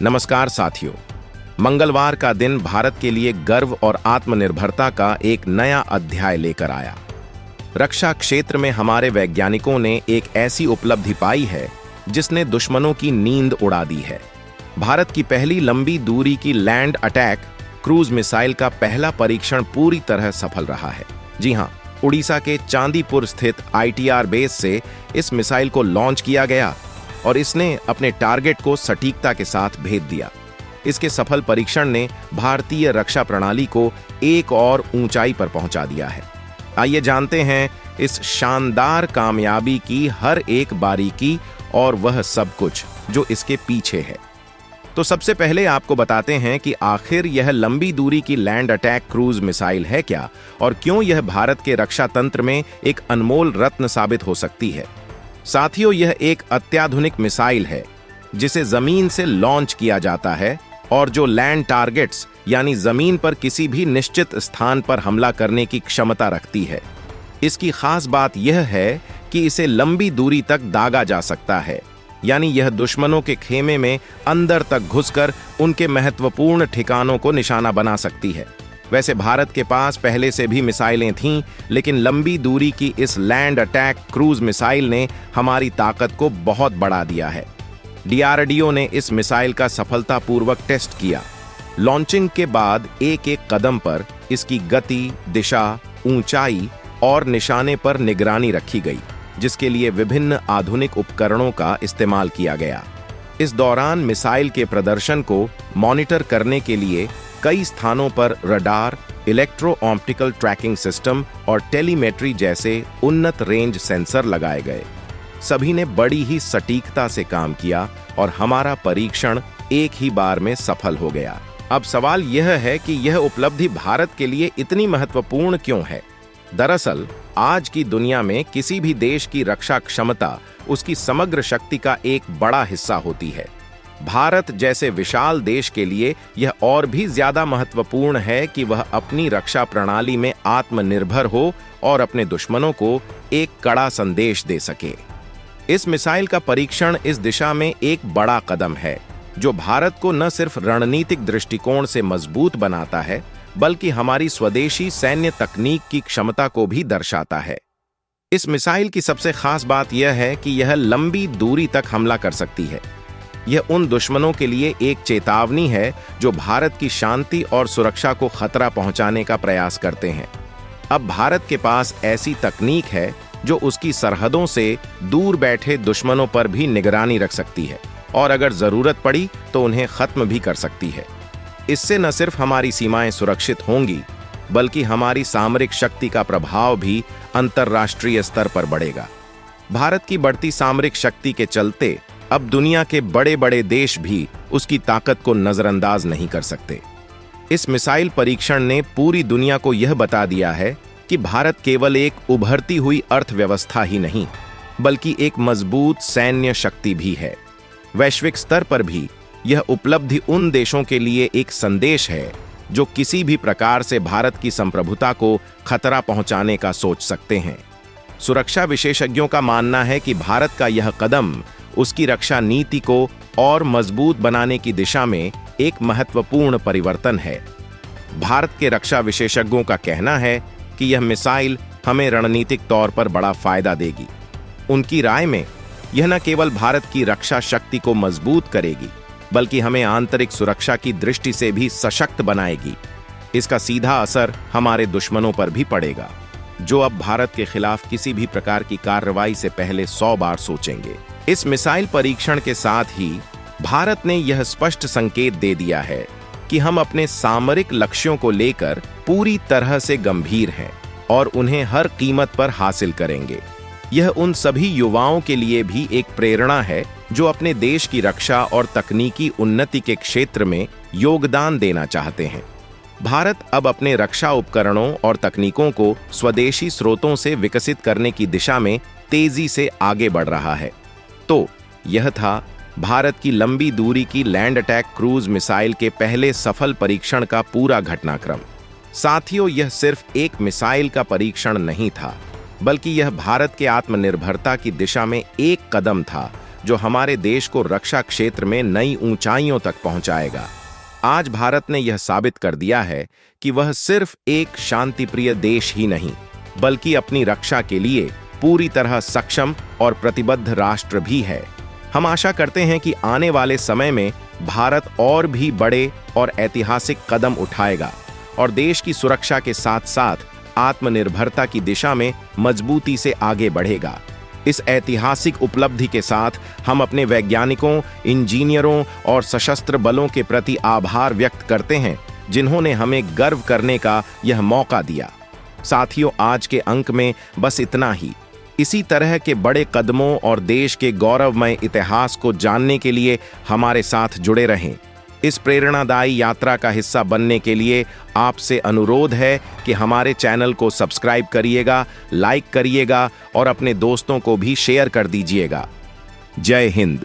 नमस्कार साथियों। मंगलवार का दिन भारत के लिए गर्व और आत्मनिर्भरता का एक नया अध्याय लेकर आया। रक्षा क्षेत्र में हमारे वैज्ञानिकों ने एक ऐसी उपलब्धि पाई है जिसने दुश्मनों की नींद उड़ा दी है। भारत की पहली लंबी दूरी की लैंड अटैक क्रूज मिसाइल का पहला परीक्षण पूरी तरह सफल रहा है। जी हां, उड़ीसा के चांदीपुर स्थित ITR बेस से इस मिसाइल को लॉन्च किया गया और इसने अपने टारगेट को सटीकता के साथ भेद दिया। इसके सफल परीक्षण ने भारतीय रक्षा प्रणाली को एक और ऊंचाई पर पहुंचा दिया है। आइए जानते हैं इस शानदार कामयाबी की हर एक बारीकी और वह सब कुछ जो इसके पीछे है। तो सबसे पहले आपको बताते हैं कि आखिर यह लंबी दूरी की लैंड अटैक क्रूज मिसाइल है क्या और क्यों यह भारत के रक्षा तंत्र में एक अनमोल रत्न साबित हो सकती है। साथियों, यह एक अत्याधुनिक मिसाइल है जिसे जमीन से लॉन्च किया जाता है और जो लैंड टारगेट्स यानी जमीन पर किसी भी निश्चित स्थान पर हमला करने की क्षमता रखती है। इसकी खास बात यह है कि इसे लंबी दूरी तक दागा जा सकता है, यानी यह दुश्मनों के खेमे में अंदर तक घुसकर उनके महत्वपूर्ण ठिकानों को निशाना बना सकती है। वैसे भारत के पास पहले से भी मिसाइलें थीं, लेकिन लंबी दूरी की इस लैंड अटैक क्रूज मिसाइल ने हमारी ताकत को बहुत बढ़ा दिया है। DRDO ने इस मिसाइल का सफलतापूर्वक टेस्ट किया। लॉन्चिंग के बाद एक एक कदम पर इसकी गति, दिशा, ऊंचाई और निशाने पर निगरानी रखी गई, जिसके लिए विभिन्न आधुनिक उपकरणों का इस्तेमाल किया गया। इस दौरान मिसाइल के प्रदर्शन को मॉनिटर करने के लिए कई स्थानों पर radar, electro optical tracking system और टेलीमेट्री जैसे उन्नत रेंज सेंसर लगाए गए। सभी ने बड़ी ही सटीकता से काम किया और हमारा परीक्षण एक ही बार में सफल हो गया। अब सवाल यह है कि यह उपलब्धि भारत के लिए इतनी महत्वपूर्ण क्यों है। दरअसल आज की दुनिया में किसी भी देश की रक्षा क्षमता उसकी समग्र शक्ति का एक बड़ा हिस्सा होती है। भारत जैसे विशाल देश के लिए यह और भी ज्यादा महत्वपूर्ण है कि वह अपनी रक्षा प्रणाली में आत्मनिर्भर हो और अपने दुश्मनों को एक कड़ा संदेश दे सके। इस मिसाइल का परीक्षण इस दिशा में एक बड़ा कदम है, जो भारत को न सिर्फ रणनीतिक दृष्टिकोण से मजबूत बनाता है, बल्कि हमारी स्वदेशी सैन्य तकनीक की क्षमता को भी दर्शाता है। इस मिसाइल की सबसे खास बात यह है कि यह लंबी दूरी तक हमला कर सकती है। यह उन दुश्मनों के लिए एक चेतावनी है जो भारत की शांति और सुरक्षा को खतरा पहुंचाने का प्रयास करते हैं। अब भारत के पास ऐसी तकनीक है जो उसकी सरहदों से दूर बैठे दुश्मनों पर भी निगरानी रख सकती है और अगर जरूरत पड़ी तो उन्हें खत्म भी कर सकती है। इससे न सिर्फ हमारी सीमाएं सुरक्षित होंगी, बल्कि हमारी सामरिक शक्ति का प्रभाव भी अंतर्राष्ट्रीय स्तर पर बढ़ेगा। भारत की बढ़ती सामरिक शक्ति के चलते अब दुनिया के बड़े बड़े देश भी उसकी ताकत को नजरअंदाज नहीं कर सकते। इस मिसाइल परीक्षण ने पूरी दुनिया को यह बता दिया है कि भारत केवल एक उभरती हुई अर्थव्यवस्था ही नहीं, बल्कि एक मजबूत सैन्य शक्ति भी है। वैश्विक स्तर पर भी यह उपलब्धि उन देशों के लिए एक संदेश है जो किसी भी प्रकार से भारत की संप्रभुता को खतरा पहुंचाने का सोच सकते हैं। सुरक्षा विशेषज्ञों का मानना है कि भारत का यह कदम उसकी रक्षा नीति को और मजबूत बनाने की दिशा में एक महत्वपूर्ण परिवर्तन है। भारत के रक्षा विशेषज्ञों का कहना है कि यह मिसाइल हमें रणनीतिक तौर पर बड़ा फायदा देगी। उनकी राय में यह न केवल भारत की रक्षा शक्ति को मजबूत करेगी, बल्कि हमें आंतरिक सुरक्षा की दृष्टि से भी सशक्त बनाएगी। इसका सीधा असर हमारे दुश्मनों पर भी पड़ेगा, जो अब भारत के खिलाफ किसी भी प्रकार की कार्रवाई से पहले 100 बार सोचेंगे। इस मिसाइल परीक्षण के साथ ही भारत ने यह स्पष्ट संकेत दे दिया है कि हम अपने सामरिक लक्ष्यों को लेकर पूरी तरह से गंभीर हैं और उन्हें हर कीमत पर हासिल करेंगे। यह उन सभी युवाओं के लिए भी एक प्रेरणा है जो अपने देश की रक्षा और तकनीकी उन्नति के क्षेत्र में योगदान देना चाहते हैं। भारत अब अपने रक्षा उपकरणों और तकनीकों को स्वदेशी स्रोतों से विकसित करने की दिशा में तेजी से आगे बढ़ रहा है। तो यह था भारत की लंबी दूरी की लैंड अटैक क्रूज मिसाइल के पहले सफल परीक्षण का पूरा घटनाक्रम। साथियों, यह सिर्फ एक मिसाइल का परीक्षण नहीं था, बल्कि यह भारत के आत्मनिर्भरता की दिशा में एक कदम था, जो हमारे देश को रक्षा क्षेत्र में नई ऊंचाइयों तक पहुंचाएगा। आज भारत ने यह साबित कर दिया है कि वह सिर्फ एक शांतिप्रिय देश ही नहीं, बल्कि अपनी रक्षा के लिए पूरी तरह सक्षम और प्रतिबद्ध राष्ट्र भी है। हम आशा करते हैं कि आने वाले समय में भारत और भी बड़े और ऐतिहासिक कदम उठाएगा और देश की सुरक्षा के साथ साथ आत्मनिर्भरता की दिशा में मजबूती से आगे बढ़ेगा। इस ऐतिहासिक उपलब्धि के साथ हम अपने वैज्ञानिकों, इंजीनियरों और सशस्त्र बलों के प्रति आभार व्यक्त करते हैं, जिन्होंने हमें गर्व करने का यह मौका दिया। साथियों, आज के अंक में बस इतना ही। इसी तरह के बड़े कदमों और देश के गौरवमय इतिहास को जानने के लिए हमारे साथ जुड़े रहें। इस प्रेरणादायी यात्रा का हिस्सा बनने के लिए आपसे अनुरोध है कि हमारे चैनल को सब्सक्राइब करिएगा, लाइक करिएगा और अपने दोस्तों को भी शेयर कर दीजिएगा। जय हिंद।